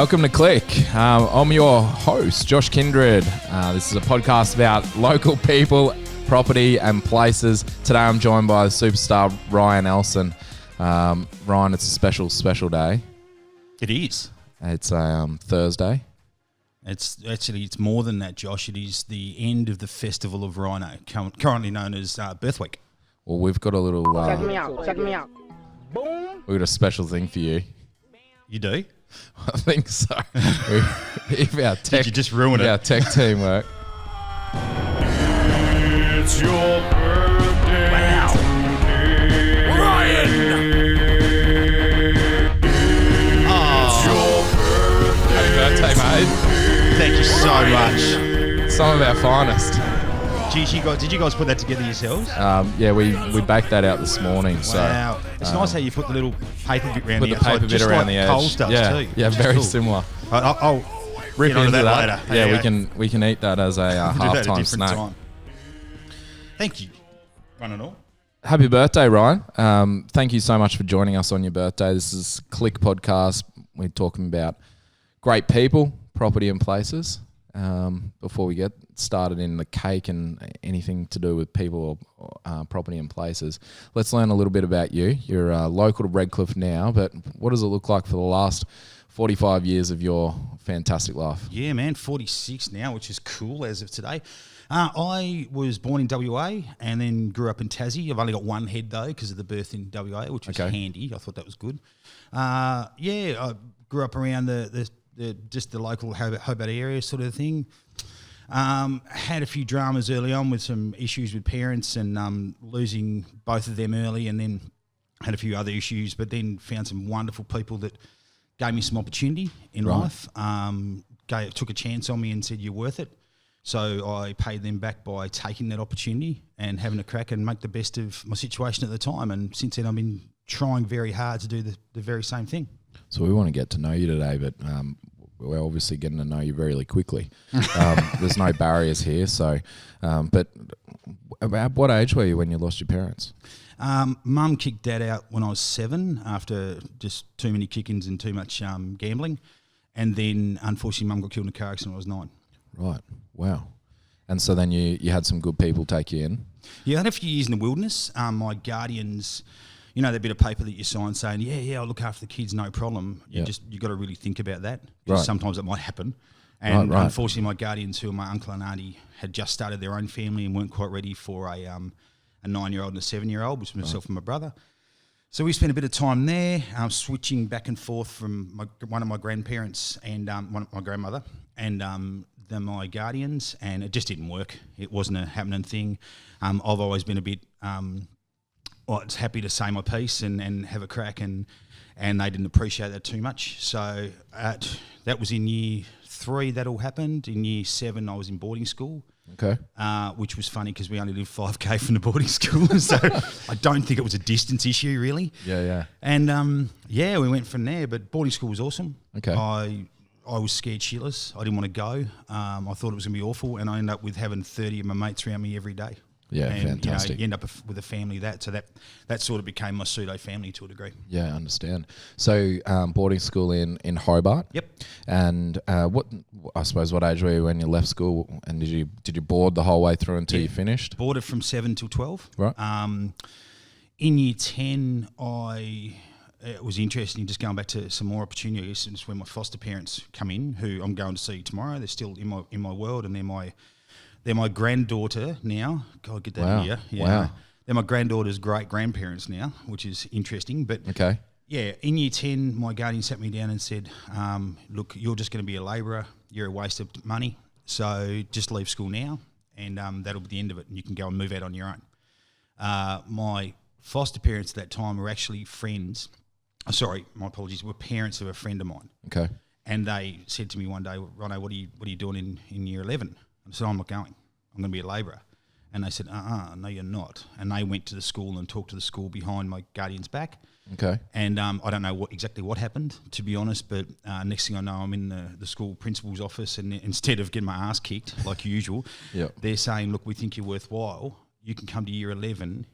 Welcome to Qlick. I'm your host, Josh Kindred. This is a podcast about local people, property and places. Today I'm joined by the superstar Ryan Elson. Ryan, it's a special day. It is. It's Thursday. It's more than that, Josh. It is the end of the Festival of Rhino, currently known as Birth Week. Well, we've got a little... Check me out. Boom. We've got a special thing for you. You do? I think so. If our tech, Did you just ruin it? Our tech team work. It's your birthday. Wow. Ryan! It's your birthday. Happy birthday, mate. Thank you so much. Some of our finest. Geez, did you guys put that together yourselves? Yeah, we baked that out this morning. So Wow. It's nice how you put the little paper bit around put the the outside, paper bit just around like the edge. Coles does too. Yeah, which is very cool. similar. I'll Rip get onto into that that later. Yeah, we can eat that as a do that at a halftime different snack. time. Thank you. One and all. Happy birthday, Ryan. Thank you so much for joining us on your birthday. This is Qlick Podcast. We're talking about great people, property and places. Before we get started in the cake and anything to do with people or property and places, let's learn a little bit about you. You're local to Redcliffe now, but what does it look like for the last 45 years of your fantastic life? Yeah, man, 46 now, which is cool as of today. I was born in WA and then grew up in Tassie. I've only got one head, though, because of the birth in WA, which was handy. I thought that was good. I grew up around the local Hobart area sort of thing. Had a few dramas early on with some issues with parents and losing both of them early, and then had a few other issues, but then found some wonderful people that gave me some opportunity in life. Took a chance on me and said, you're worth it. So I paid them back by taking that opportunity and having a crack and make the best of my situation at the time. And since then, I've been trying very hard to do the very same thing. So we want to get to know you today, but we're obviously getting to know you really quickly. There's no barriers here. So, but about what age were you when you lost your parents? Mum kicked Dad out when I was 7 after just too many kick-ins and too much gambling. And then, unfortunately, Mum got killed in a car accident when I was 9. Right. Wow. And so then you had some good people take you in? Yeah, I had a few years in the wilderness. My guardians, you know, that bit of paper that you sign saying, I'll look after the kids, no problem. You got to really think about that. Because sometimes it might happen. And unfortunately, my guardians, who are my uncle and auntie, had just started their own family and weren't quite ready for a 9-year-old and a 7-year-old, which was myself and my brother. So we spent a bit of time there, switching back and forth from one of my grandparents and my grandmother and then my guardians, and it just didn't work. It wasn't a happening thing. I've always been a bit happy to say my piece and have a crack, and they didn't appreciate that too much. So that was in year 3 that all happened. In year 7 I was in boarding school. Okay. Which was funny because we only lived 5k from the boarding school, so I don't think it was a distance issue really. Yeah. And we went from there. But boarding school was awesome. Okay. I was scared shitless. I didn't want to go. I thought it was going to be awful, and I ended up with having 30 of my mates around me every day. Yeah, and, fantastic. You end up with a family so that sort of became my pseudo family to a degree. Yeah, I understand. So boarding school in Hobart. Yep. And what age were you when you left school? And did you board the whole way through until you finished? Boarded from 7 till 12. Right. In year 10, it was interesting, just going back to some more opportunities. It's when my foster parents come in, who I'm going to see tomorrow. They're still in my world, and they're my granddaughter now. God, get that here. Yeah. Wow. They're my granddaughter's great-grandparents now, which is interesting. But okay. Yeah, in year 10, my guardian sat me down and said, look, you're just going to be a labourer. You're a waste of money. So just leave school now, and that'll be the end of it, and you can go and move out on your own. My foster parents at that time were actually friends. My apologies, were parents of a friend of mine. Okay. And they said to me one day, Rhino, what are you doing in year 11? I said, I'm not going. I'm going to be a labourer. And they said, no, you're not. And they went to the school and talked to the school behind my guardian's back. Okay. And I don't know exactly what happened, to be honest, but next thing I know, I'm in the school principal's office, and instead of getting my ass kicked like usual, they're saying, look, we think you're worthwhile. You can come to year 11,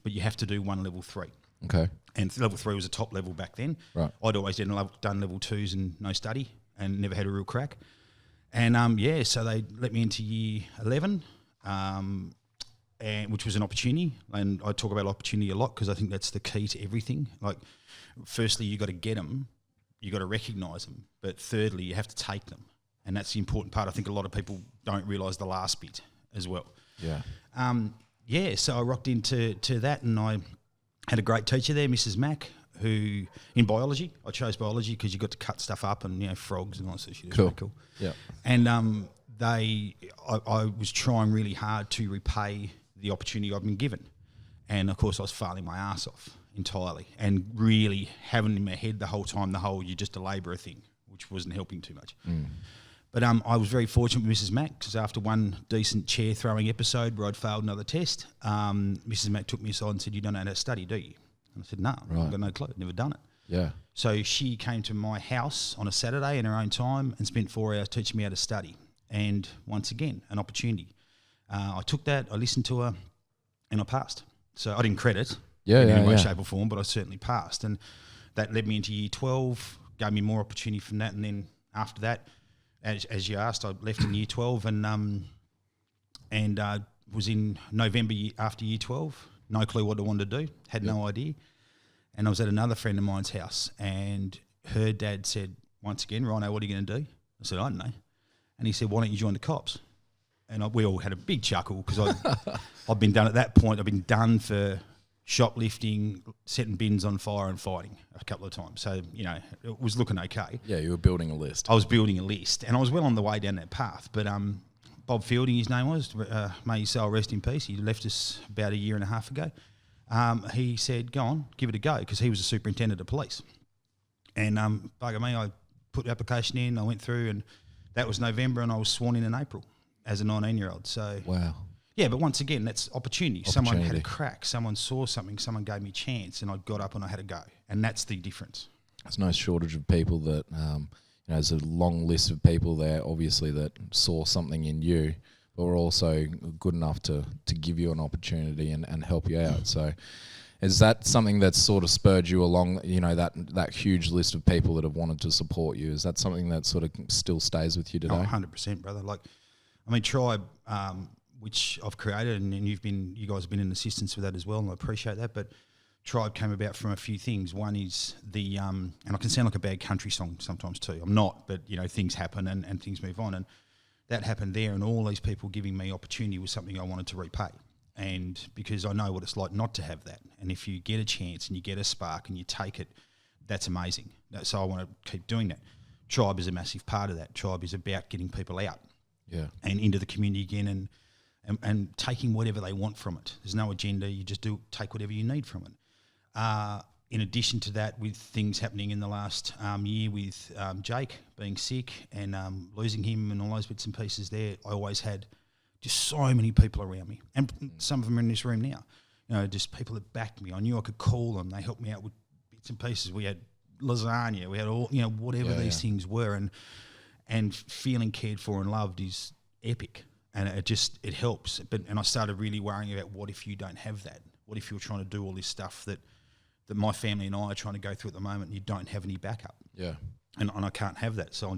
but you have to do one level 3. Okay. And level 3 was a top level back then. Right. I'd always done level 2s and no study. and never had a real crack. And so they let me into year 11, and which was an opportunity. And I talk about opportunity a lot because I think that's the key to everything. Like, firstly, you got to get them, you got to recognise them, but thirdly, you have to take them, and that's the important part. I think a lot of people don't realise the last bit as well. Yeah. So I rocked into that, and I had a great teacher there, Mrs. Mack, who in biology. I chose biology because you got to cut stuff up and frogs and all that sort of shit. Cool. Really cool. Yeah. And I was trying really hard to repay the opportunity I'd been given, and of course I was failing my ass off entirely, and really having in my head the whole time the whole "you're just a labourer" thing, which wasn't helping too much. But I was very fortunate with Mrs. Mack because after one decent chair throwing episode where I'd failed another test, Mrs. Mack took me aside and said, "You don't know how to study, do you?" And I said, "No, I've got no clue, never done it." Yeah. So she came to my house on a Saturday in her own time and spent 4 hours teaching me how to study. And once again, an opportunity. I took that, I listened to her, and I passed. So I didn't credit in any way, shape or form, but I certainly passed. And that led me into year 12, gave me more opportunity from that. And then after that, as you asked, I left in year 12 and was in November after year 12. No clue what I wanted to do, had no idea. And I was at another friend of mine's house, and her dad said, once again, "Rhino, what are you going to do?" I said, "I don't know." And he said, "Why don't you join the cops?" And we all had a big chuckle because I've been done at that point. I've been done for shoplifting, setting bins on fire and fighting a couple of times. So, it was looking okay. Yeah, you were building a list. I was building a list, and I was well on the way down that path. But Bob Fielding, his name was, may his soul rest in peace. He left us about a year and a half ago. He said, "Go on, give it a go," because he was a superintendent of police. And bugger me, I put the application in, I went through, and that was November, and I was sworn in April as a 19-year-old. So wow. Yeah, but once again, that's opportunity. Someone had a crack, someone saw something, someone gave me a chance, and I got up and I had a go. And that's the difference. There's no shortage of people that, there's a long list of people there, obviously, that saw something in you, but were also good enough to give you an opportunity and help you out. So is that something that's sort of spurred you along, that huge list of people that have wanted to support you? Is that something that sort of still stays with you today? 100%, brother. Tribe, which I've created, and you guys have been in assistance with that as well, and I appreciate that. But Tribe came about from a few things. One is the, and I can sound like a bad country song sometimes too. I'm not, but things happen and things move on, and that happened there. And all these people giving me opportunity was something I wanted to repay, and because I know what it's like not to have that. And if you get a chance and you get a spark and you take it, that's amazing. So I want to keep doing that. Tribe is a massive part of that. Tribe is about getting people out, and into the community again, and taking whatever they want from it. There's no agenda. You just take whatever you need from it. In addition to that, with things happening in the last year with Jake being sick and losing him and all those bits and pieces there, I always had just so many people around me. And some of them are in this room now. Just people that backed me. I knew I could call them. They helped me out with bits and pieces. We had lasagna. We had all, whatever these things were. And feeling cared for and loved is epic. And it helps. And I started really worrying about, what if you don't have that? What if you're trying to do all this stuff that my family and I are trying to go through at the moment, and you don't have any backup? Yeah. And I can't have that. So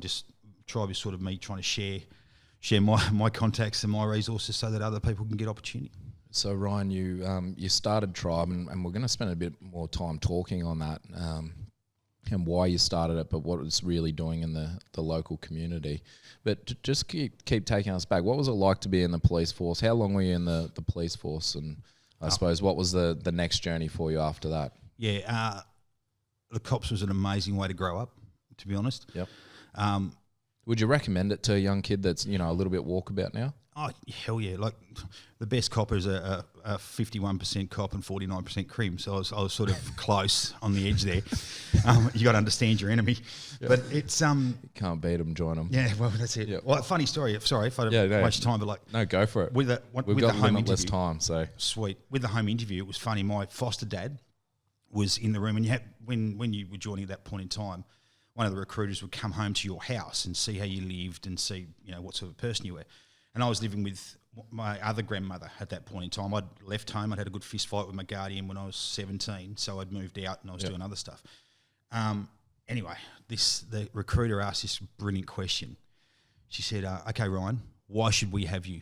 Tribe is sort of me trying to share my contacts and my resources so that other people can get opportunity. So Ryan, you started Tribe, and we're going to spend a bit more time talking on that, and why you started it, but what it's really doing in the local community. But just keep taking us back. What was it like to be in the police force? How long were you in the police force? And I suppose what was the next journey for you after that? Yeah, the cops was an amazing way to grow up, to be honest. Yep. Would you recommend it to a young kid that's a little bit walkabout now? Oh, hell yeah. The best copper is a 51% cop and 49% crim. So I was sort of close on the edge there. You got to understand your enemy. Yep. But it's... you can't beat them, join them. Yeah, well, that's it. Yep. Well, funny story. Sorry if I don't waste time, but No, go for it. We've got limitless time, so... Sweet. With the home interview, it was funny. My foster dad was in the room, and when you were joining at that point in time, one of the recruiters would come home to your house and see how you lived and see, what sort of person you were. And I was living with my other grandmother at that point in time. I'd left home. I'd had a good fist fight with my guardian when I was 17, so I'd moved out and I was doing other stuff. anyway, the recruiter asked this brilliant question. She said, "Okay, Ryan, why should we have you?"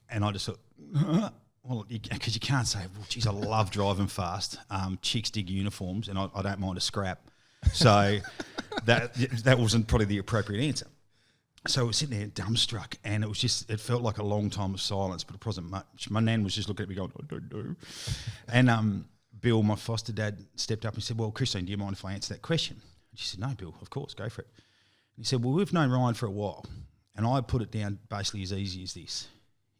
And I just thought, well, because you can't say, well, geez, I love driving fast. Chicks dig uniforms, and I don't mind a scrap. So that wasn't probably the appropriate answer. So I was sitting there dumbstruck, and it felt like a long time of silence, but it wasn't much. My nan was just looking at me going, "I don't know." And Bill, my foster dad, stepped up and said, "Well, Christine, do you mind if I answer that question?" And she said, "No, Bill, of course, go for it." And he said, "Well, we've known Ryan for a while." And I put it down basically as easy as this.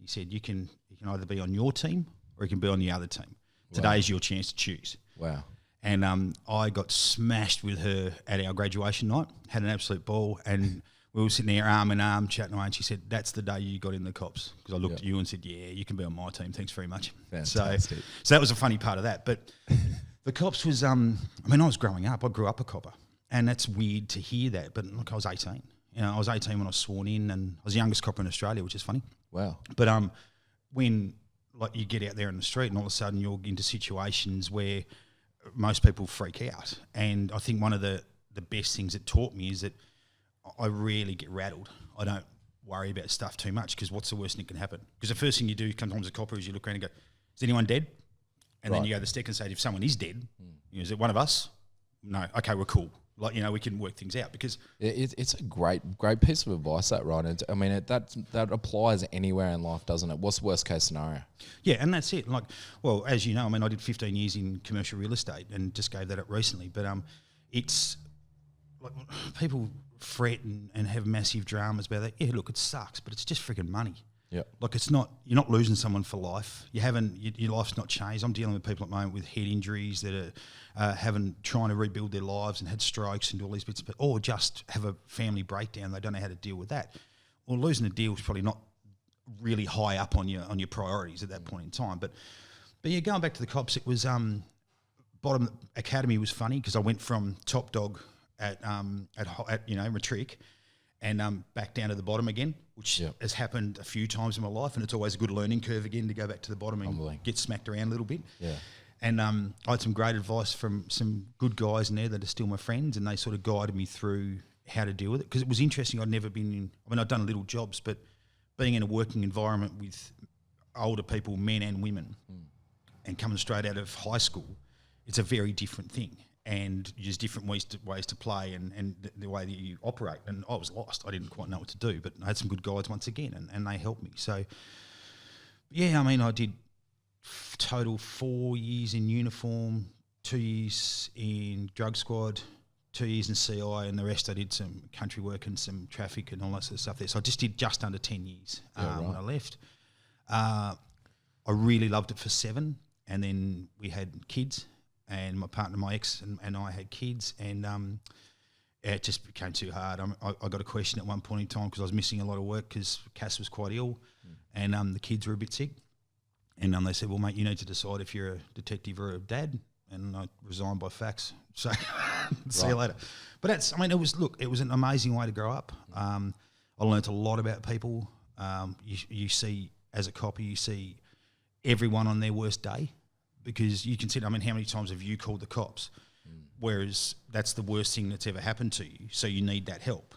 He said, you can either be on your team or you can be on the other team. Today's your chance to choose. Wow. And I got smashed with her at our graduation night, had an absolute ball, and we were sitting there arm in arm chatting away, and she said, "That's the day you got in the cops." Because I looked at you and said, "Yeah, you can be on my team. Thanks very much." Fantastic. So that was a funny part of that. But the cops was, I was growing up. I grew up a copper, and that's weird to hear that. But look, I was 18. I was 18 when I was sworn in, and I was the youngest copper in Australia, which is funny. Wow. But when like you get out there in the street, and all of a sudden you're into situations where most people freak out, and I think one of the best things it taught me is that I rarely get rattled. I don't worry about stuff too much, because what's the worst thing that can happen? Because the first thing you do sometimes as a copper is you look around and go, "Is anyone dead?" And then you go the second stage, if someone is dead, is it one of us? No. Okay, we're cool. Like, we can work things out, because it's a great piece of advice, that, Ryan. I mean, that applies anywhere in life, doesn't it? What's the worst case scenario? Yeah, and that's it. Like, well, as you know, I did 15 years in commercial real estate and just gave that up recently. But it's like people fret and have massive dramas about that. Yeah, look, it sucks, but it's just freaking money. Yeah, like you're not losing someone for life. Your life's not changed. I'm dealing with people at the moment with head injuries that are trying to rebuild their lives and had strokes and all these bits, or just have a family breakdown. They don't know how to deal with that. Well, losing a deal is probably not really high up on your priorities at that point in time. But yeah, going back to the cops, it was bottom academy was funny, because I went from top dog at matric, and back down to the bottom again, which has happened a few times in my life, and it's always a good learning curve again to go back to the bottom and get smacked around a little bit. Yeah. And I had some great advice from some good guys in there that are still my friends, and they sort of guided me through how to deal with it, because it was interesting. I'd never been in, I'd done little jobs, but being in a working environment with older people, men and women, and coming straight out of high school, it's a very different thing. And there's different ways to play and the way that you operate. And I was lost. I didn't quite know what to do, but I had some good guides once again, and they helped me. So, yeah, I did total 4 years in uniform, 2 years in drug squad, 2 years in CI, and the rest I did some country work and some traffic and all that sort of stuff there. So I just did just under 10 years when I left. I really loved it for 7, and then we had kids. And my partner, my ex, and I had kids, and it just became too hard. I got a question at one point in time, because I was missing a lot of work because Cass was quite ill, and the kids were a bit sick. And they said, "Well, mate, you need to decide if you're a detective or a dad." And I resigned by fax. So see you later. But it was an amazing way to grow up. I learnt a lot about people. You see, as a copper, you see everyone on their worst day. Because you consider, how many times have you called the cops? Whereas that's the worst thing that's ever happened to you. So you need that help.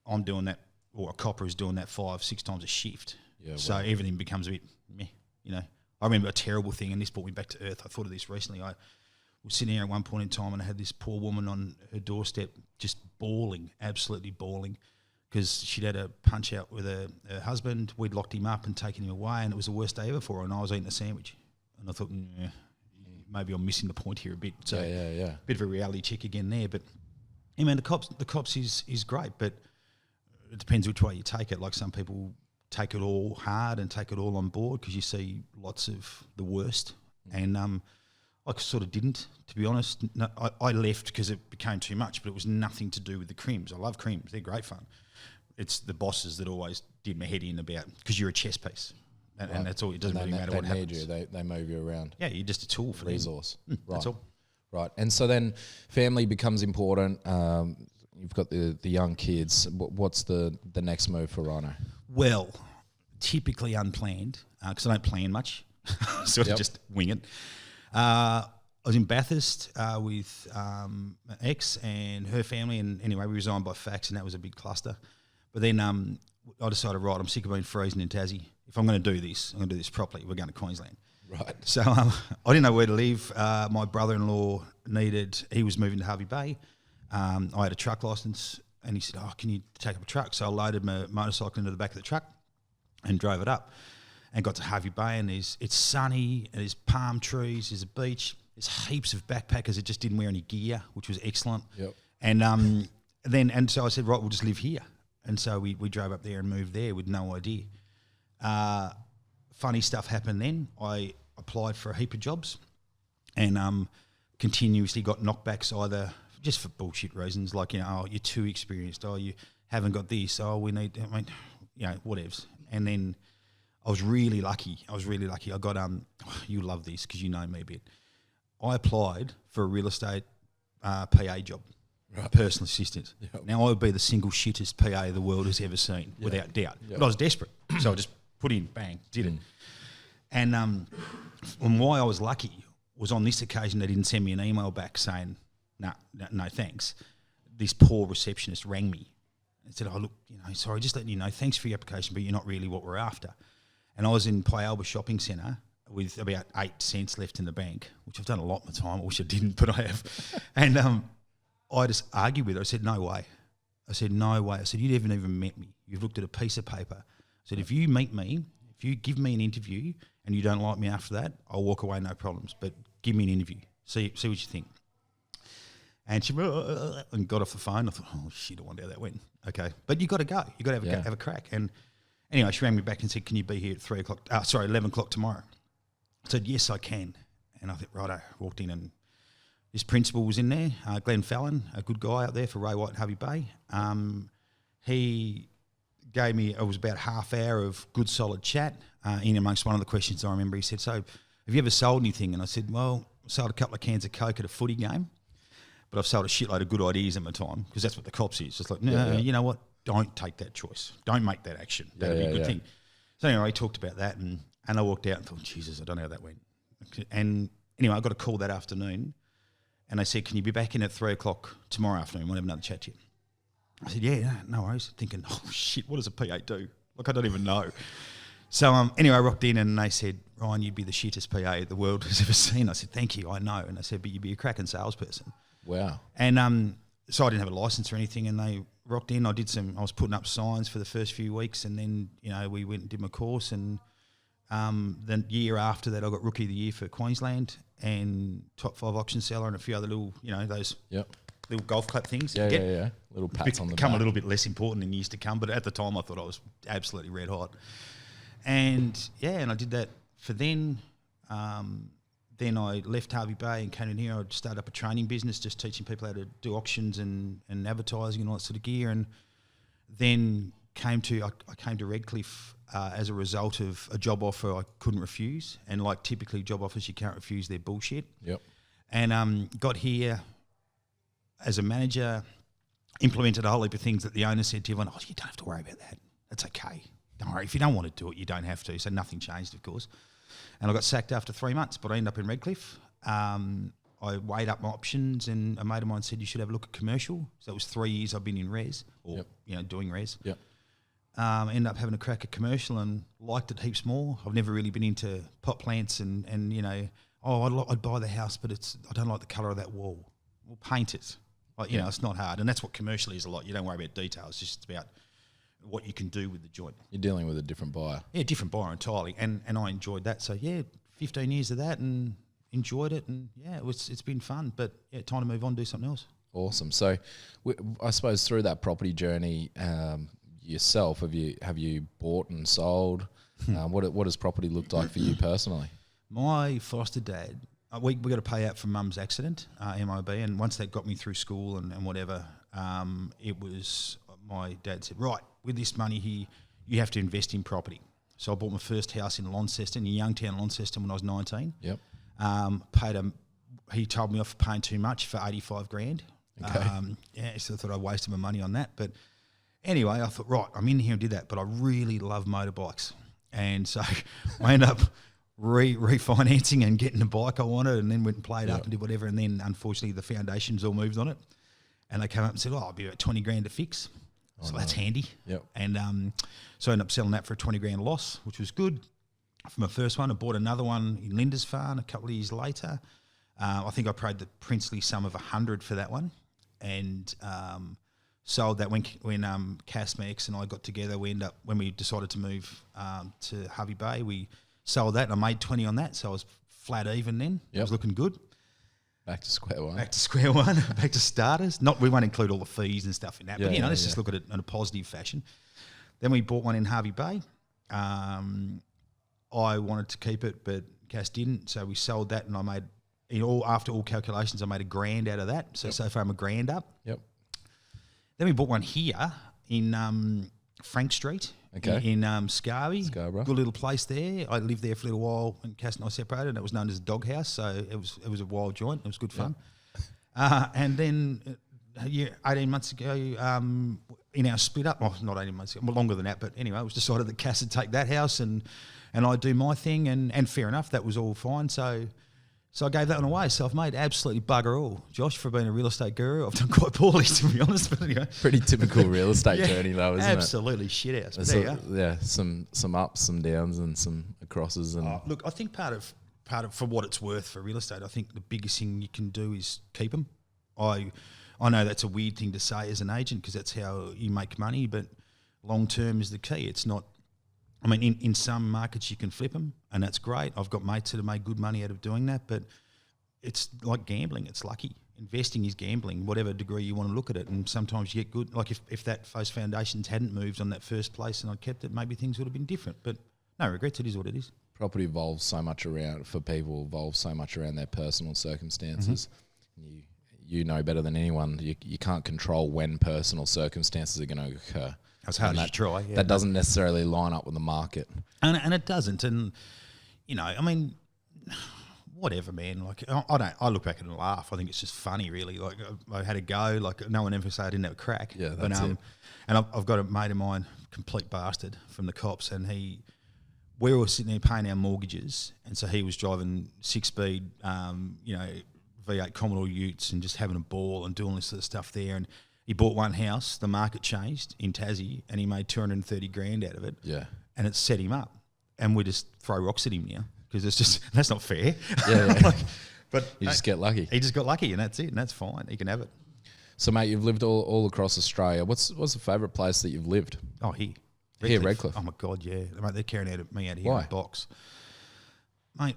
I'm doing that, or a copper is doing that 5-6 times a shift. Yeah, so everything becomes a bit meh, I remember a terrible thing, and this brought me back to earth. I thought of this recently. I was sitting here at one point in time, and I had this poor woman on her doorstep just bawling, absolutely bawling, because she'd had a punch out with her husband. We'd locked him up and taken him away, and it was the worst day ever for her, and I was eating a sandwich. And I thought, maybe I'm missing the point here a bit. So bit of a reality check again there. But the cops is great, but it depends which way you take it. Like, some people take it all hard and take it all on board because you see lots of the worst. And I sort of didn't, to be honest. No, I left because it became too much, but it was nothing to do with the crims. I love crims; they're great fun. It's the bosses that always did my head in about, because you're a chess piece. And that's all. It doesn't really matter what happens. They move you around. Yeah, you're just a tool for resource. Right. That's all. Right. And so then family becomes important. You've got the young kids. What's the next move for Rhino? Well, typically unplanned, because I don't plan much. Sort of just wing it. I was in Bathurst with an ex and her family, and anyway, we resigned by fax, and that was a big cluster. But then I decided, right, I'm sick of being freezing in Tassie. If I'm going to do this, I'm going to do this properly. We're going to Queensland. Right. So I didn't know where to live. My brother-in-law he was moving to Hervey Bay. I had a truck licence, and he said, can you take up a truck? So I loaded my motorcycle into the back of the truck and drove it up and got to Hervey Bay, and it's sunny, and there's palm trees, there's a beach. There's heaps of backpackers that just didn't wear any gear, which was excellent. Yep. And so I said, right, we'll just live here. And so we drove up there and moved there with no idea. Funny stuff happened then. I applied for a heap of jobs and continuously got knockbacks, either just for bullshit reasons, like, you're too experienced, you haven't got this, we need, whatevs. And then I was really lucky. I got, you love this because you know me a bit. I applied for a real estate PA job, personal assistant. Yep. Now, I would be the single shittest PA the world has ever seen, without doubt. Yep. But I was desperate, so I just put in, bang, did it. And why I was lucky was on this occasion they didn't send me an email back saying, no thanks. This poor receptionist rang me and said, look, sorry, just letting you know, thanks for your application, but you're not really what we're after. And I was in Pyalba Shopping Centre with about 8 cents left in the bank, which I've done a lot of my time. I wish I didn't, but I have. And I just argued with her. I said, no way. I said, you haven't even met me. You've looked at a piece of paper. I said, if you meet me, if you give me an interview and you don't like me after that, I'll walk away, no problems. But give me an interview. See what you think. And she and got off the phone. I thought, oh, shit, I wonder how that went. Okay. But you got to go. You got to have a crack. And anyway, she rang me back and said, can you be here at 11 o'clock tomorrow? I said, yes, I can. And I thought, righto, walked in and this principal was in there, Glenn Fallon, a good guy out there for Ray White and Hervey Bay. He gave me, it was about half hour of good solid chat. In amongst one of the questions I remember, he said, so have you ever sold anything? And I said, well, I sold a couple of cans of Coke at a footy game, but I've sold a shitload of good ideas at my time, because that's what the cops is. It's like, you know what, don't take that choice. Don't make that action. That'd be a good thing. So anyway, he talked about that, and I walked out and thought, Jesus, I don't know how that went. And anyway, I got a call that afternoon, and they said, can you be back in at 3 o'clock tomorrow afternoon? We'll have another chat to you. I said, yeah, no worries. Thinking, oh, shit, what does a PA do? Like, I don't even know. So anyway, I rocked in, and they said, Ryan, you'd be the shittest PA the world has ever seen. I said, thank you, I know. And they said, but you'd be a cracking salesperson. Wow. And so I didn't have a license or anything, and they rocked in. I was putting up signs for the first few weeks, and then, we went and did my course, and the year after that, I got Rookie of the Year for Queensland and top 5 auction seller and a few other little, those little golf clap things. Yeah. Little pats on the back. Become a little bit less important in years to come, but at the time I thought I was absolutely red hot. And and I did that for then. Then I left Hervey Bay and came in here. I started up a training business, just teaching people how to do auctions and advertising and all that sort of gear. And then I came to Redcliffe as a result of a job offer I couldn't refuse. And like typically job offers, you can't refuse, they're bullshit. Yep. And got here as a manager, implemented a whole heap of things that the owner said to everyone, you don't have to worry about that. That's okay. Don't worry. If you don't want to do it, you don't have to. So nothing changed, of course. And I got sacked after 3 months, but I ended up in Redcliffe. I weighed up my options, and a mate of mine said, you should have a look at commercial. So it was 3 years I've been in res, or doing res. Yep. Ended up having a crack at commercial and liked it heaps more. I've never really been into pot plants and I'd buy the house, but I don't like the colour of that wall. We'll paint it. It's not hard. And that's what commercial is a lot. You don't worry about details. It's just about what you can do with the joint. You're dealing with a different buyer. Yeah, different buyer entirely. And I enjoyed that. So, 15 years of that and enjoyed it. And, it's been fun. But, time to move on, do something else. Awesome. So, I suppose through that property journey yourself, have you bought and sold? What does property look like for you personally? My foster dad, we got to pay out for mum's accident, MOB, and once that got me through school and whatever, it was, my dad said, right, with this money here, you have to invest in property. So I bought my first house in Launceston, in Youngtown, Launceston, when I was 19. Yep. He told me off for paying too much for 85 grand. Okay. So I thought I wasted my money on that. But anyway, I thought, right, I'm in here and did that, but I really love motorbikes. And so I ended up refinancing and getting the bike I wanted, and then went and played up and did whatever. And then unfortunately the foundations all moved on it, and they came up and said, "Oh, I'll be about 20 grand to fix." So that's handy. Yep. And so I ended up selling that for a 20 grand loss, which was good. For my first one, I bought another one in Lindisfarne a couple of years later. I think I paid the princely sum of 100 for that one, and sold that when Cass, my ex, and I got together. When we decided to move to Harvey Bay, we sold that, and I made 20 on that, so I was flat even then. It was looking good. Back to square one. Back to starters. We won't include all the fees and stuff in that, but let's just look at it in a positive fashion. Then we bought one in Harvey Bay. I wanted to keep it, but Cass didn't, so we sold that, and I made, after all calculations, I made $1,000 out of that. So far I'm $1,000 up. Yep. Then we bought one here in Frank Street, in Scarborough. Good little place there. I lived there for a little while when Cass and I separated, and it was known as a dog house, so it was a wild joint. It was good fun. And then 18 months ago, in our split up, well, not 18 months ago, longer than that, but anyway, it was decided that Cass would take that house and I'd do my thing, and fair enough, that was all fine. So I gave that one away. So I've made absolutely bugger all. Josh, for being a real estate guru, I've done quite poorly, to be honest. But anyway, pretty typical real estate journey, though, isn't absolutely shit house. But there you go. Yeah, some ups, some downs, and some crosses. And look, I think part of for what it's worth for real estate, I think the biggest thing you can do is keep them. I know that's a weird thing to say as an agent because that's how you make money, but long term is the key. It's not. I mean, in some markets you can flip them, and that's great. I've got mates that have made good money out of doing that, but it's like gambling. It's lucky. Investing is gambling, whatever degree you want to look at it, and sometimes you get good. Like if those foundations hadn't moved on that first place and I'd kept it, maybe things would have been different. But no regrets, it is what it is. Property evolves so much around their personal circumstances. Mm-hmm. You know better than anyone. You can't control when personal circumstances are going to occur. As hard as you try. Yeah. That doesn't necessarily line up with the market. And it doesn't. And, I mean, whatever, man. Like, I look back and laugh. I think it's just funny, really. Like, I had a go. Like, no one ever say I didn't have a crack. Yeah, that's it. And I've got a mate of mine, complete bastard, from the cops, and we were sitting there paying our mortgages, and so he was driving 6-speed, V8 Commodore Utes and just having a ball and doing all this sort of stuff there. And he bought one house, the market changed in Tassie, and he made 230 grand out of it. Yeah. And it set him up. And we just throw rocks at him now because it's just, that's not fair. Yeah. But you just get lucky. He just got lucky, and that's it, and that's fine. He can have it. So, mate, you've lived all across Australia. What's the favourite place that you've lived? Oh, here. Redcliffe. Oh, my God, yeah. Mate, they're carrying me out of here in a box. Mate,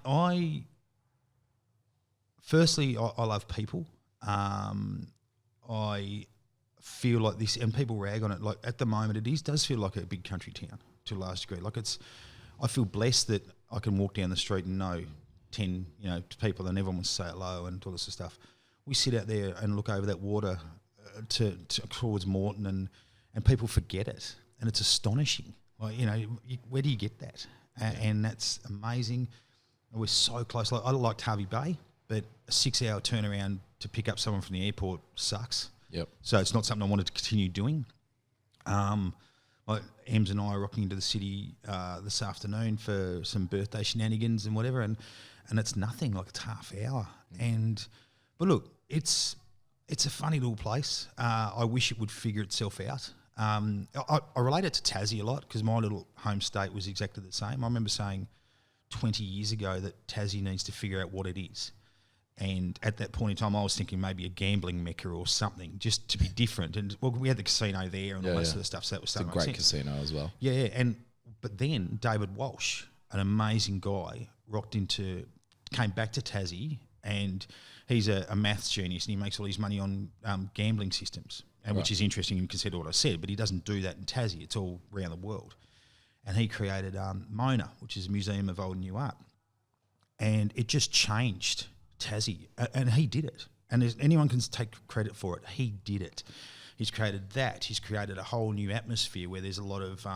Firstly, I love people. I feel like this, and people rag on it. Like at the moment, does feel like a big country town to a large degree. Like I feel blessed that I can walk down the street and know 10, people, and everyone wants to say hello and all this sort of stuff. We sit out there and look over that water towards Moreton, and people forget it, and it's astonishing. Like where do you get that? And that's amazing. We're so close. Like I liked Harvey Bay, but a 6-hour turnaround to pick up someone from the airport sucks. Yep. So it's not something I wanted to continue doing. Like Ems and I are rocking into the city this afternoon for some birthday shenanigans and whatever, and it's nothing. Like it's half hour. But look, it's a funny little place. I wish it would figure itself out. I relate it to Tassie a lot because my little home state was exactly the same. I remember saying 20 years ago that Tassie needs to figure out what it is. And at that point in time, I was thinking maybe a gambling mecca or something, just to be different. And we had the casino there and all that sort of stuff, so that was it's a great casino as well. Yeah. But then David Walsh, an amazing guy, came back to Tassie, and he's a maths genius, and he makes all his money on gambling systems, which is interesting and consider what I said. But he doesn't do that in Tassie; it's all around the world. And he created Mona, which is a museum of old and new art, and it just changed Tassie, and he did it. And anyone can take credit for it. He did it. He's created that. He's created a whole new atmosphere where there's a lot of,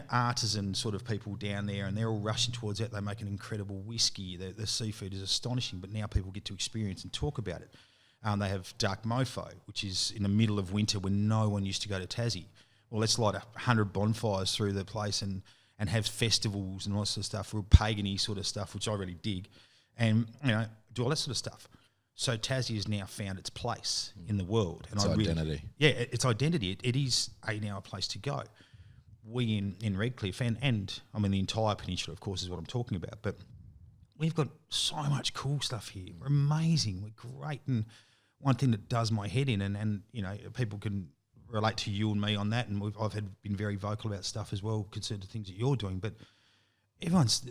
artisan sort of people down there, and they're all rushing towards that. They make an incredible whiskey. The seafood is astonishing, but now people get to experience and talk about it. They have Dark Mofo, which is in the middle of winter when no one used to go to Tassie. Well, let's light 100 bonfires through the place and and have festivals and all that sort of stuff, real pagan-y sort of stuff, which I really dig, and do all that sort of stuff. So Tassie has now found its place in the world. And its identity. Its identity. It is now a place to go. We in Redcliffe, and I mean the entire peninsula, of course, is what I'm talking about, but we've got so much cool stuff here. We're amazing. We're great. And one thing that does my head in, and people can relate to you and me on that, and I've been very vocal about stuff as well, concerning the things that you're doing, but everyone's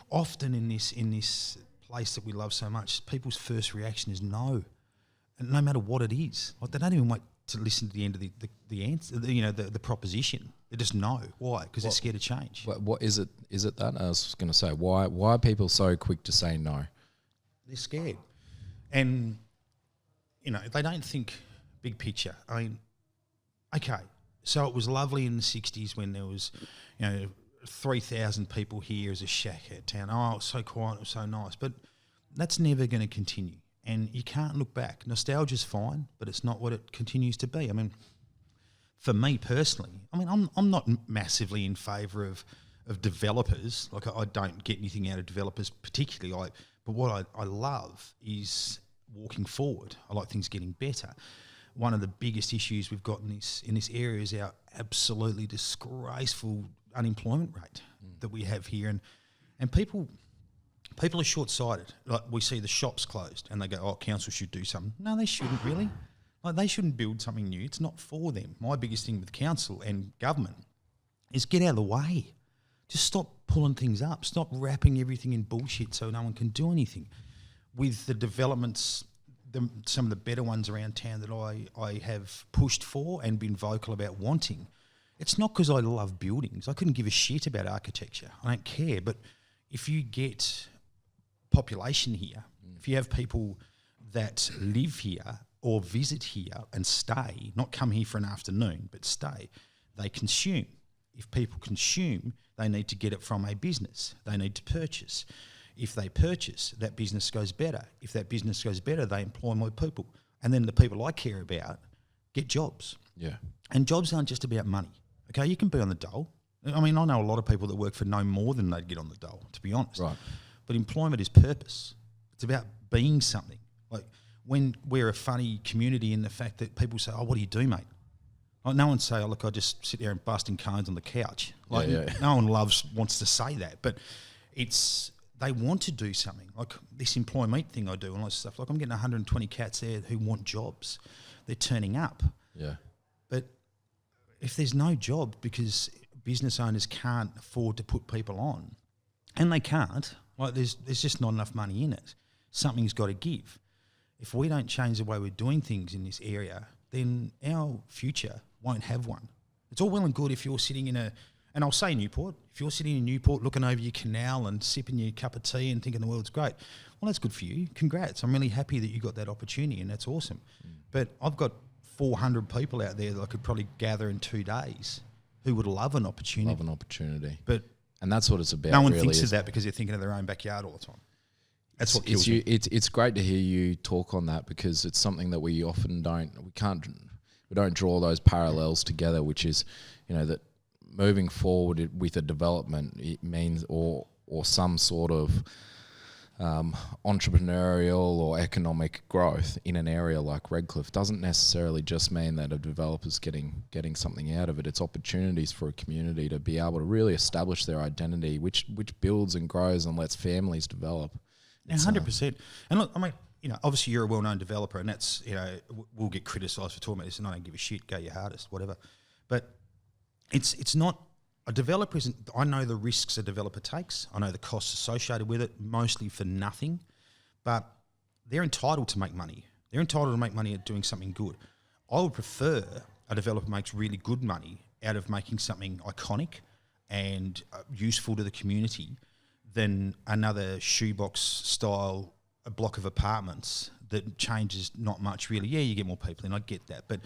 often in this place that we love so much, people's first reaction is no, and no matter what it is, like they don't even wait to listen to the end of the answer, the proposition. They just know. Why? Because they're scared of change. What is it? Is it that? I was going to say, why are people so quick to say no? They're scared, and they don't think big picture. I mean, okay, so it was lovely in the 60s when there was 3,000 people here as a shack at town. Oh, it was so quiet, it was so nice. But that's never going to continue. And you can't look back. Nostalgia's fine, but it's not what it continues to be. I mean, for me personally, I'm not massively in favour of developers. Like, I don't get anything out of developers particularly. But what I love is walking forward. I like things getting better. One of the biggest issues we've got in this area is our absolutely disgraceful unemployment rate that we have here, and people are short-sighted. Like, we see the shops closed and they go, oh, council should do something. No, they shouldn't really. Like, they shouldn't build something new. It's not for them. My biggest thing with council and government is get out of the way. Just stop pulling things up. Stop wrapping everything in bullshit so no one can do anything. With the developments, some of the better ones around town that I have pushed for and been vocal about wanting, it's not because I love buildings. I couldn't give a shit about architecture. I don't care. But if you get population here, if you have people that live here or visit here and stay, not come here for an afternoon, but stay, they consume. If people consume, they need to get it from a business. They need to purchase. If they purchase, that business goes better. If that business goes better, they employ more people. And then the people I care about get jobs. Yeah. And jobs aren't just about money. Okay, you can be on the dole. I mean, I know a lot of people that work for no more than they'd get on the dole, to be honest. Right. But employment is purpose. It's about being something. Like, when we're a funny community in the fact that people say, oh, what do you do, mate? Like, no one say, oh, look, I just sit there and busting cones on the couch. Like, no one wants to say that. But they want to do something. Like this employ meet thing I do and all that stuff. Like, I'm getting 120 cats there who want jobs. They're turning up. Yeah. But if there's no job because business owners can't afford to put people on, and they can't, like there's just not enough money in it, something's got to give. If we don't change the way we're doing things in this area, then our future won't have one. It's all well and good if you're sitting in and I'll say Newport, if you're sitting in Newport looking over your canal and sipping your cup of tea and thinking the world's great, well, that's good for you. Congrats. I'm really happy that you got that opportunity and that's awesome. But I've got 400 people out there that I could probably gather in 2 days who would love an opportunity. And that's what it's about. No one really thinks of that because they're thinking of their own backyard all the time. That's what kills me. It's great to hear you talk on that because it's something that we often we don't draw those parallels together, which is, that moving forward with a development, it means or some sort of entrepreneurial or economic growth in an area like Redcliffe doesn't necessarily just mean that a developer's getting something out of it. It's opportunities for a community to be able to really establish their identity, which builds and grows and lets families develop. 100%. And look, I mean, obviously you're a well-known developer, and that's, we'll get criticised for talking about this, and I don't give a shit. Go your hardest, whatever. But it's not. A developer isn't. I know the risks a developer takes. I know the costs associated with it, mostly for nothing. But they're entitled to make money. They're entitled to make money at doing something good. I would prefer a developer makes really good money out of making something iconic and useful to the community than another shoebox style a block of apartments that changes not much really. Yeah, you get more people in. I get that, but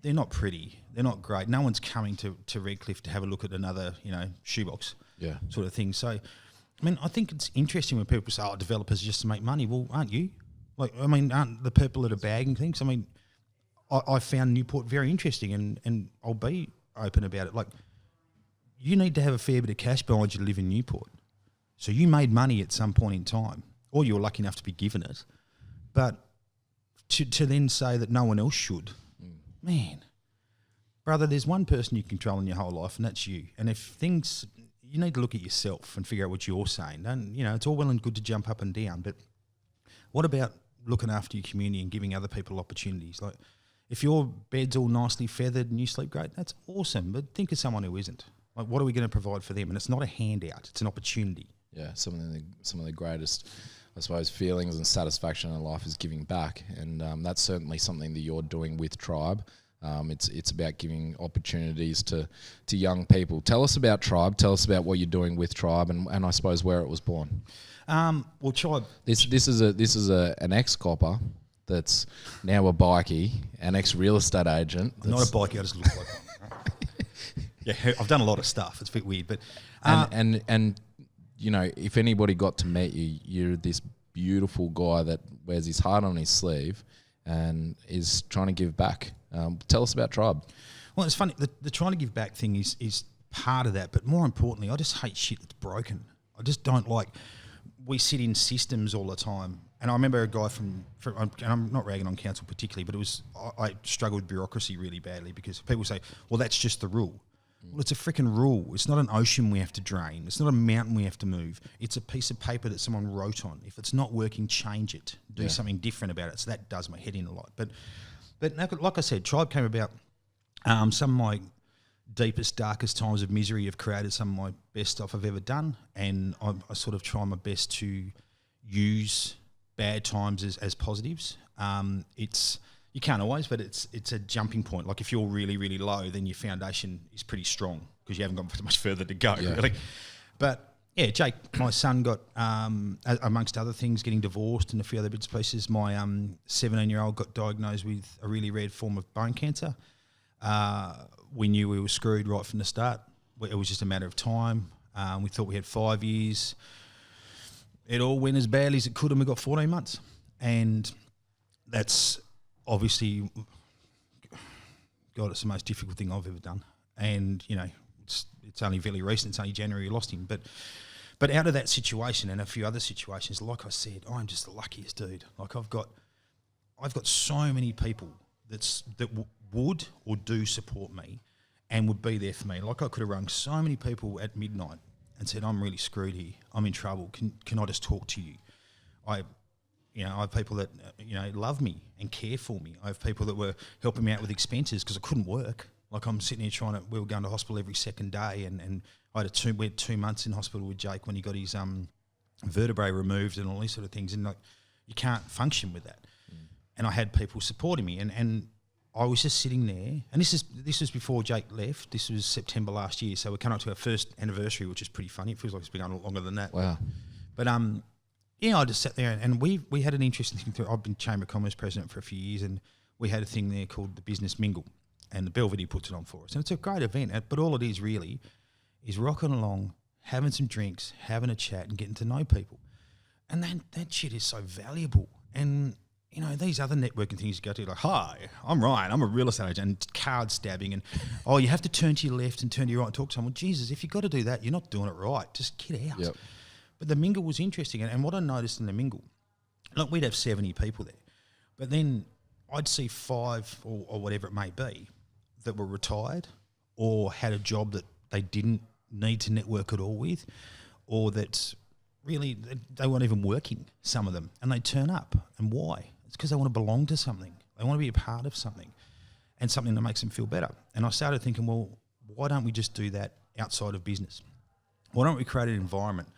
they're not pretty. They're not great. No one's coming to Redcliffe to have a look at another, shoebox sort of thing. So, I mean, I think it's interesting when people say, oh, developers are just to make money. Well, aren't you? Like, I mean, aren't the people at a bag and things? I mean, I found Newport very interesting and I'll be open about it. Like, you need to have a fair bit of cash behind you to live in Newport. So you made money at some point in time, or you were lucky enough to be given it. But to then say that no one else should, man, brother, there's one person you control in your whole life, and that's you. And if things, you need to look at yourself and figure out what you're saying. And, it's all well and good to jump up and down, but what about looking after your community and giving other people opportunities? Like, if your bed's all nicely feathered and you sleep great, that's awesome. But think of someone who isn't. Like, what are we going to provide for them? And it's not a handout; it's an opportunity. Yeah, some of the greatest, I suppose, feelings and satisfaction in life is giving back, and that's certainly something that you're doing with Tribe. It's about giving opportunities to young people. Tell us about Tribe. Tell us about what you're doing with Tribe, and I suppose where it was born. Well, Tribe. This is an ex-copper that's now a bikie, an ex-real estate agent. I'm not a bikie. I just look like one. Yeah, I've done a lot of stuff. It's a bit weird, but and if anybody got to meet you, you're this beautiful guy that wears his heart on his sleeve and is trying to give back. Tell us about Tribe. Well, it's funny. The trying to give back thing is part of that, but more importantly, I just hate shit that's broken. I just don't like. We sit in systems all the time, and I remember a guy and I'm not ragging on council particularly, but I struggled with bureaucracy really badly because people say, well, that's just the rule. Well, it's a freaking rule. It's not an ocean we have to drain. It's not a mountain we have to move. It's a piece of paper that someone wrote on. If it's not working, change it. Do something different about it. So that does my head in a lot. But like I said, Tribe came about. Some of my deepest, darkest times of misery have created some of my best stuff I've ever done, and I sort of try my best to use bad times as positives. You can't always, but it's a jumping point. Like if you're really, really low, then your foundation is pretty strong because you haven't got much further to go. Yeah. Really. But yeah, Jake, my son got, amongst other things, getting divorced and a few other bits and pieces. My 17-year-old got diagnosed with a really rare form of bone cancer. We knew we were screwed right from the start. It was just a matter of time. We thought we had 5 years. It all went as badly as it could, and we got 14 months. And that's obviously, God, it's the most difficult thing I've ever done. And, it's only fairly recent. It's only January we lost him. But out of that situation and a few other situations, like I said, I'm just the luckiest dude. Like I've got so many people that would or do support me and would be there for me. Like I could have rung so many people at midnight and said, I'm really screwed here. I'm in trouble. Can I just talk to you? I have people that, love me and care for me. I have people that were helping me out with expenses because I couldn't work. Like I'm sitting here we were going to hospital every second day, and we had 2 months in hospital with Jake when he got his vertebrae removed and all these sort of things, and like you can't function with that. And I had people supporting me, and I was just sitting there, and this was before Jake left. This was September last year, so we're coming up to our first anniversary, which is pretty funny. It feels like it's been going longer than that. Wow. But I just sat there, and we had an interesting thing through. I've been Chamber of Commerce president for a few years, and we had a thing there called the Business Mingle, and the Belvedere puts it on for us. And it's a great event, but all it is really is rocking along, having some drinks, having a chat, and getting to know people. And that shit is so valuable. And, these other networking things you go to, like, hi, I'm Ryan, I'm a real estate agent, and card stabbing, and, you have to turn to your left and turn to your right and talk to someone. Jesus, if you've got to do that, you're not doing it right. Just get out. Yep. But the mingle was interesting, and what I noticed in the mingle, like we'd have 70 people there, but then I'd see 5 or whatever it may be that were retired or had a job that they didn't need to network at all with, or that really they weren't even working, some of them, and they'd turn up. And why? It's because they want to belong to something. They want to be a part of something and something that makes them feel better. And I started thinking, well, why don't we just do that outside of business? Why don't we create an environment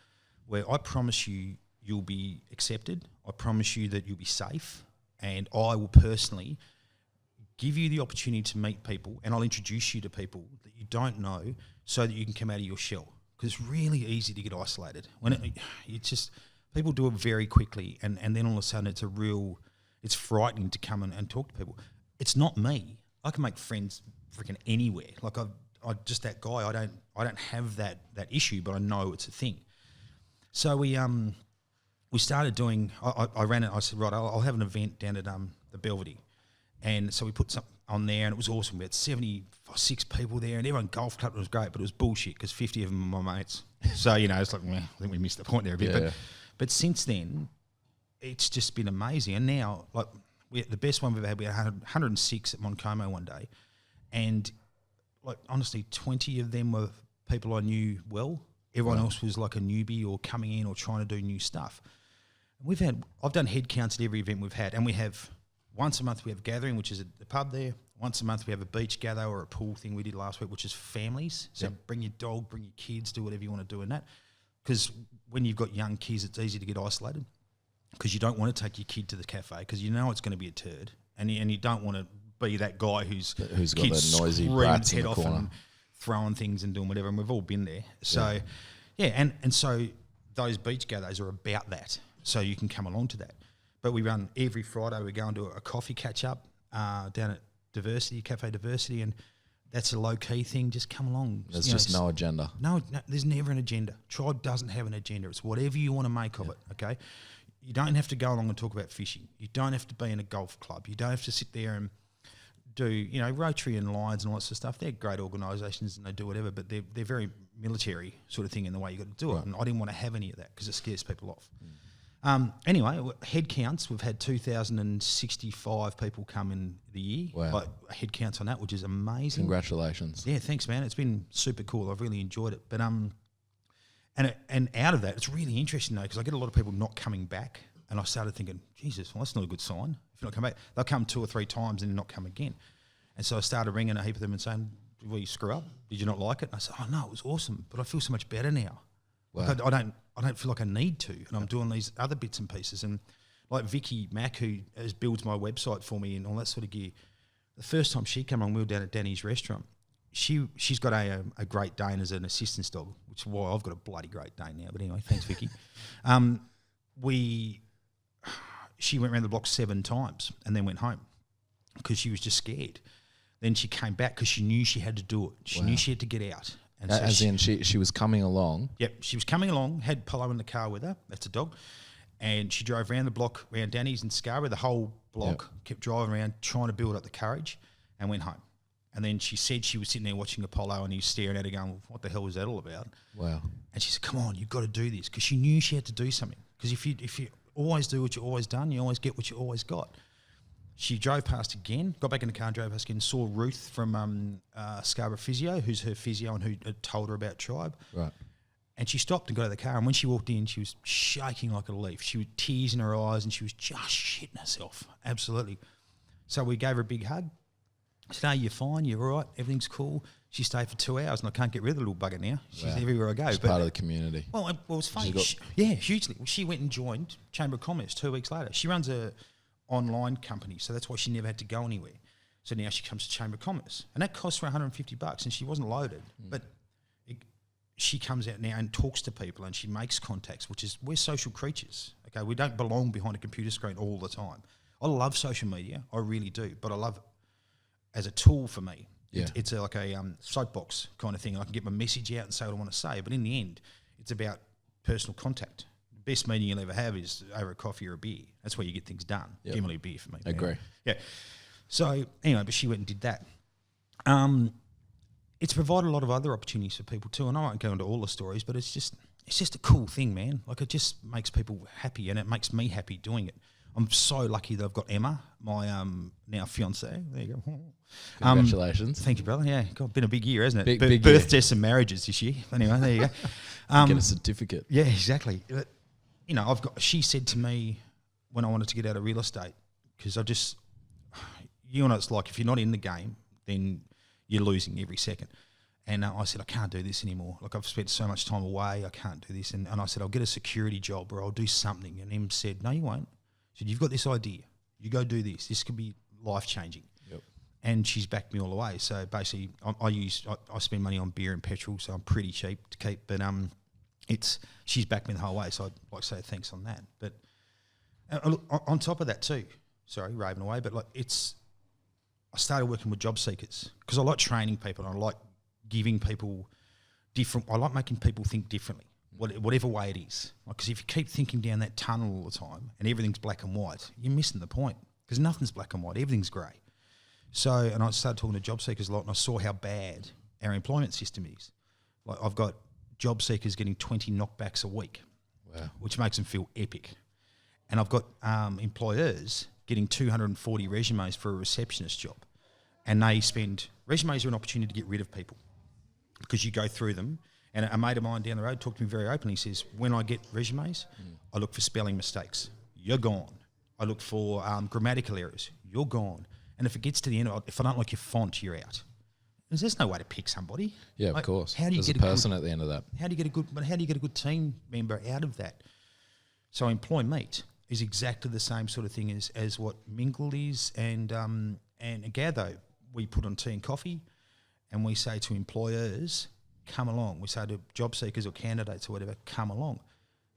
where I promise you'll be accepted, I promise you that you'll be safe, and I will personally give you the opportunity to meet people, and I'll introduce you to people that you don't know so that you can come out of your shell. Because it's really easy to get isolated. People do it very quickly, and then all of a sudden it's frightening to come and talk to people. It's not me. I can make friends freaking anywhere. Like I'm just that guy. I don't have that issue, but I know it's a thing. So we started doing. I ran it. I said, right, I'll have an event down at the Belvedere, and so we put on there, and it was awesome. We had 76 people there, and everyone golf clubbed. It was great, but it was bullshit because 50 of them were my mates. So, it's like, I think we missed the point there a bit. But since then, it's just been amazing. And now, like, the best one we've had, we had 106 at Moncomo one day. And, like, honestly, 20 of them were people I knew well. Everyone else was like a newbie or coming in or trying to do new stuff. I've done head counts at every event we've had, and we have once a month we have a gathering, which is at the pub there. Once a month we have a beach gather or a pool thing we did last week, which is families. So bring your dog, bring your kids, do whatever you want to do in that. Because when you've got young kids, it's easy to get isolated because you don't want to take your kid to the cafe because you know it's going to be a turd, and you don't want to be that guy who's got the noisy brats in the corner and throwing things and doing whatever. And we've all been there. So and so those beach gathers are about that. So you can come along to that. But we run every Friday. We go and do a coffee catch-up down at Cafe Diversity, and that's a low-key thing. Just come along. There's just no agenda. No, there's never an agenda. Tribe doesn't have an agenda. It's whatever you want to make of it, okay? You don't have to go along and talk about fishing. You don't have to be in a golf club. You don't have to sit there and do, Rotary and Lions and all that sort of stuff. They're great organisations and they do whatever, but they're very military sort of thing in the way you got to do it. And I didn't want to have any of that because it scares people off. Anyway, head counts, we've had 2,065 people come in the year. Wow. Like head counts on that, which is amazing. Congratulations. Yeah, thanks, man. It's been super cool. I've really enjoyed it. But and out of that, it's really interesting, though, because I get a lot of people not coming back. And I started thinking, Jesus, well, that's not a good sign. If you're not coming back, they'll come 2 or 3 times and not come again. And so I started ringing a heap of them and saying, well, you screw up? Did you not like it? And I said, oh, no, it was awesome. But I feel so much better now. Wow. Like I don't feel like I need to, and I'm doing these other bits and pieces. And like Vicky Mack, who builds my website for me and all that sort of gear, the first time she came on, we were down at Danny's restaurant. She's got a Great Dane as an assistance dog, which is why I've got a bloody Great Dane now. But anyway, thanks, Vicky. She went around the block 7 times and then went home because she was just scared. Then she came back because she knew she had to do it. She knew she had to get out. And so she was coming along. Yep, she was coming along, had Polo in the car with her, that's a dog, and she drove around the block, around Danny's and Scarborough, the whole block, kept driving around trying to build up the courage and went home. And then she said she was sitting there watching Apollo and he was staring at her going, well, what the hell was that all about? Wow. And she said, come on, you've got to do this, because she knew she had to do something. Because if you always do what you've always done, you always get what you always got. She drove past again, got back in the car and drove past again, saw Ruth from Scarborough Physio, who's her physio and who had told her about Tribe. Right. And she stopped and got out of the car, and when she walked in, she was shaking like a leaf. She had tears in her eyes and she was just shitting herself, absolutely. So we gave her a big hug. I said, hey, you're fine, you're all right, everything's cool. She stayed for 2 hours and I can't get rid of the little bugger now. She's everywhere I go. She's part of the community. Well, it was funny. Hugely. Well, she went and joined Chamber of Commerce 2 weeks later. She runs a online company, so that's why she never had to go anywhere. So now she comes to Chamber of Commerce, and that costs her $150, and she wasn't loaded. But she comes out now and talks to people, and she makes contacts, we're social creatures. Okay, we don't belong behind a computer screen all the time. I love social media, I really do, but I love it as a tool for me. Yeah. It's like a soapbox kind of thing. I can get my message out and say what I want to say, but in the end, it's about personal contact. Best meeting you'll ever have is over a coffee or a beer. That's where you get things done. Yep. Generally a beer for me. Agree. Yeah. So anyway, but she went and did that. It's provided a lot of other opportunities for people too, and I won't go into all the stories, but it's just a cool thing, man. Like, it just makes people happy, and it makes me happy doing it. I'm so lucky that I've got Emma, my now fiancée. There you go. Congratulations. Thank you, brother. Yeah, God, been a big year, hasn't it? Big birth, year. deaths and marriages this year. Anyway, there you go. Get a certificate. Yeah, exactly. You know, she said to me when I wanted to get out of real estate, because you know, it's like if you're not in the game, then you're losing every second. And I said, I can't do this anymore. Like, I've spent so much time away, I can't do this. And I said, I'll get a security job or I'll do something. And Em said, no, you won't. She said, you've got this idea. You go do this. This could be life-changing. Yep. And she's backed me all the way. So basically, I spend money on beer and petrol, so I'm pretty cheap to keep. But she's backed me the whole way, so I'd like to say thanks on that. But on top of that too, sorry, raving away, but I started working with job seekers because I like training people and I like giving people I like making people think differently, whatever way it is. Because if you keep thinking down that tunnel all the time and everything's black and white, you're missing the point, because nothing's black and white, everything's grey. So, and I started talking to job seekers a lot, and I saw how bad our employment system is. Like, I've got job seekers getting 20 knockbacks a week, which makes them feel epic. And I've got employers getting 240 resumes for a receptionist job. And resumes are an opportunity to get rid of people because you go through them. And a mate of mine down the road talked to me very openly. He says, when I get resumes, I look for spelling mistakes. You're gone. I look for grammatical errors. You're gone. And if it gets to the end, if I don't like your font, you're out. There's no way to pick somebody. Yeah, of course. How do you get a person at the end of that? How do you get a good team member out of that? So Employ Meet is exactly the same sort of thing as what Mingle is, and Gatho. We put on tea and coffee, and we say to employers, come along. We say to job seekers or candidates or whatever, come along.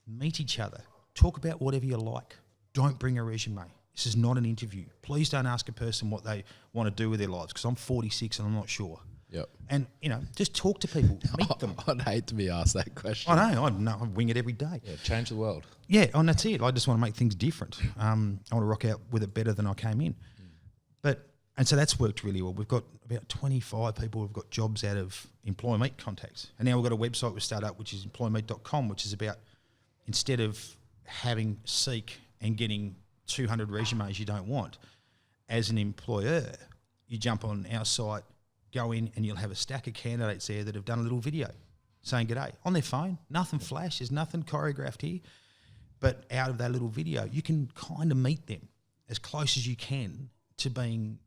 Meet each other. Talk about whatever you like. Don't bring a resume. This is not an interview. Please don't ask a person what they want to do with their lives, because I'm 46 and I'm not sure. Yep. And, just talk to people. Meet them. I'd hate to be asked that question. I know. I wing it every day. Yeah, change the world. Yeah, and that's it. I just want to make things different. I want to rock out with it better than I came in. And so that's worked really well. We've got about 25 people who've got jobs out of Employ Meet contacts. And now we've got a website we've started up, which is employmeet.com, which is about, instead of having Seek and getting 200 resumes you don't want, as an employer, you jump on our site, go in, and you'll have a stack of candidates there that have done a little video saying g'day on their phone. Nothing flash, there's nothing choreographed here. But out of that little video, you can kind of meet them as close as you can to being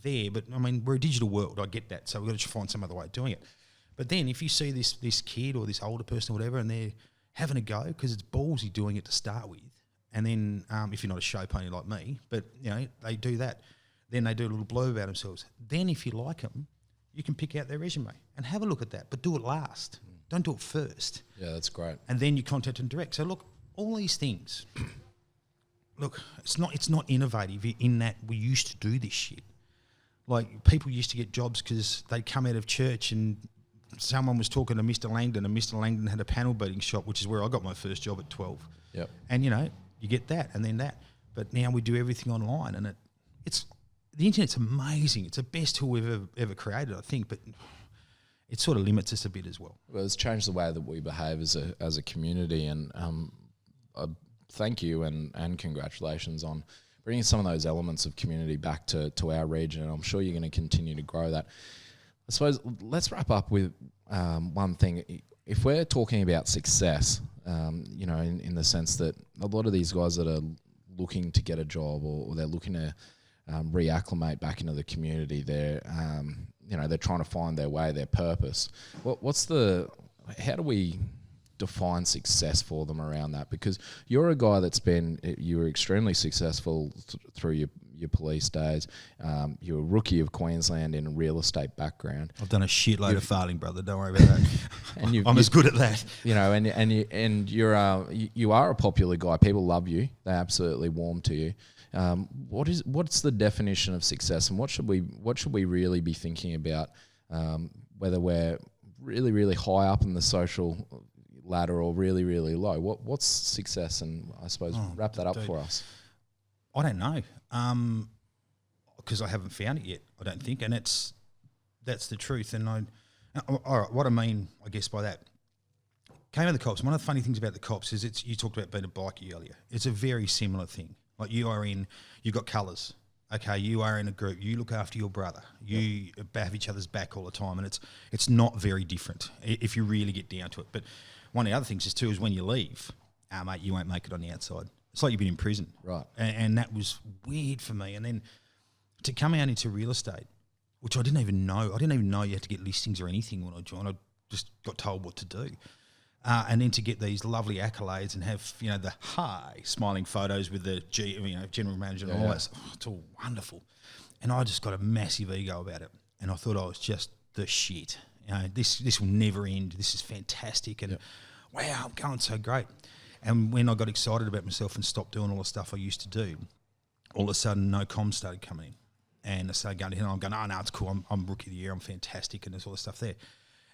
there. But I mean, we're a digital world, I get that, so we've got to find some other way of doing it. But then if you see this kid or this older person or whatever, and they're having a go, because it's ballsy doing it to start with, and then if you're not a show pony like me, but they do that, then they do a little blurb about themselves. Then if you like them, you can pick out their resume and have a look at that, but do it last. Don't do it first. Yeah, that's great. And then you contact them direct. So look, all these things, look, it's not innovative in that we used to do this shit. Like, people used to get jobs because they'd come out of church and someone was talking to Mr. Langdon, and Mr. Langdon had a panel beating shop, which is where I got my first job at 12. Yep. And, you get that and then that. But now we do everything online, and the internet's amazing. It's the best tool we've ever created, I think, but it sort of limits us a bit as well. Well, it's changed the way that we behave as a community, and thank you and congratulations on bringing some of those elements of community back to our region, and I'm sure you're going to continue to grow that. I suppose let's wrap up with one thing. If we're talking about success, in the sense that a lot of these guys that are looking to get a job or they're looking to reacclimate back into the community, they're trying to find their way, their purpose. How do we define success for them around that? Because you're a guy you were extremely successful through your police days. You're a rookie of Queensland in a real estate background. I've done a shitload of failing, brother. Don't worry about that. And I'm as good at that. You are a popular guy. People love you. They absolutely warm to you. What's the definition of success, and what should we really be thinking about? Whether we're really, really high up in the social ladder or really, really low. What's success? And I suppose wrap that up for us. I don't know, because I haven't found it yet, I don't think, and that's the truth. And all right, what I mean, I guess, by that, came out of the cops. One of the funny things about the cops is you talked about being a bikie earlier. It's a very similar thing. Like, you've got colours. Okay, you are in a group. You look after your brother. You have each other's back all the time, and it's not very different if you really get down to it. But one of the other things is when you leave, mate, you won't make it on the outside. It's like you've been in prison. Right. And that was weird for me. And then to come out into real estate, which I didn't even know. I didn't even know you had to get listings or anything when I joined. I just got told what to do. And then to get these lovely accolades and have, the smiling photos with the general manager and all that. Oh, it's all wonderful. And I just got a massive ego about it. And I thought I was just the shit. This will never end. This is fantastic. And wow, I'm going so great. And when I got excited about myself and stopped doing all the stuff I used to do, all of a sudden no comms started coming in. And I started going to him, and I'm going, oh, no, it's cool. I'm rookie of the year. I'm fantastic. And there's all this stuff there.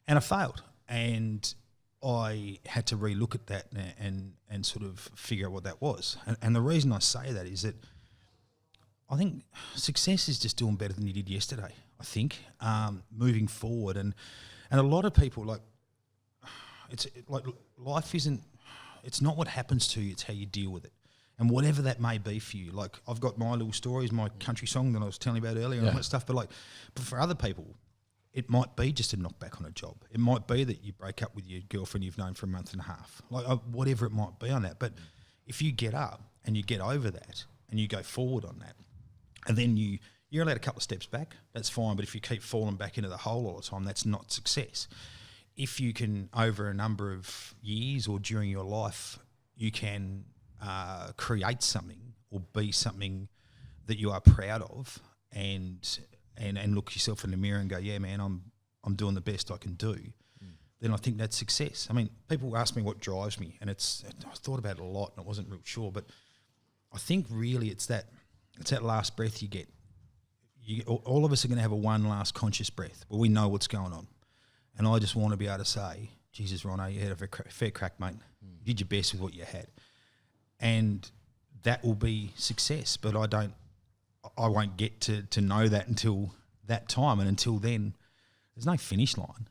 And I failed. And I had to relook at that and sort of figure out what that was. And the reason I say that is that I think success is just doing better than you did yesterday. I think moving forward, and a lot of people life isn't. It's not what happens to you; it's how you deal with it, and whatever that may be for you. Like I've got my little stories, my country song that I was telling you about earlier, and all that stuff. But for other people, it might be just a knockback on a job. It might be that you break up with your girlfriend you've known for a month and a half. Whatever it might be on that. But if you get up and you get over that and you go forward on that, and then you're allowed a couple of steps back, that's fine. But if you keep falling back into the hole all the time, that's not success. If you can, over a number of years or during your life, you can create something or be something that you are proud of, and look yourself in the mirror and go, yeah, man, I'm doing the best I can do, then I think that's success. I mean, people ask me what drives me, and I thought about it a lot, and I wasn't real sure, but I think really it's that last breath you get. All of us are going to have one last conscious breath where we know what's going on. And I just want to be able to say, Jesus, Rono, you had a fair crack, mate. You did your best with what you had. And that will be success. But I won't get to know that until that time. And until then, there's no finish line.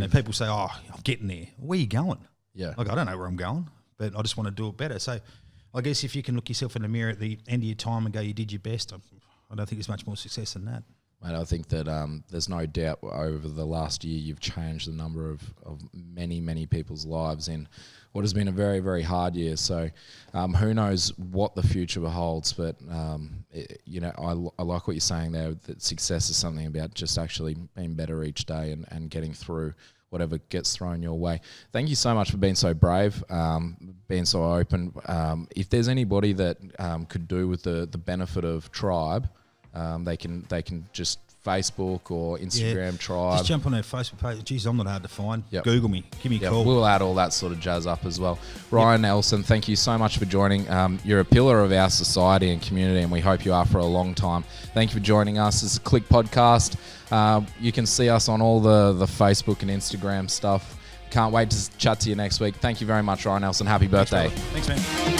People say, oh, I'm getting there. Where are you going? Yeah. I don't know where I'm going, but I just want to do it better. So I guess if you can look yourself in the mirror at the end of your time and go, you did your best, I don't think there's much more success than that. Mate, I think that there's no doubt over the last year you've changed the number of many, many people's lives in what has been a very, very hard year. So who knows what the future beholds. But, I like what you're saying there, that success is something about just actually being better each day and getting through whatever gets thrown your way. Thank you so much for being so brave, being so open. If there's anybody that could do with the benefit of Tribe, they can just Facebook or Instagram Tribe. Just jump on our Facebook page. Geez, I'm not hard to find. Yep. Google me. Give me a call. We'll add all that sort of jazz up as well. Ryan, Elson, thank you so much for joining. You're a pillar of our society and community, and we hope you are for a long time. Thank you for joining us. This is Qlick Podcast. You can see us on all the Facebook and Instagram stuff. Can't wait to chat to you next week. Thank you very much, Ryan Elson. Happy birthday. Thanks, man.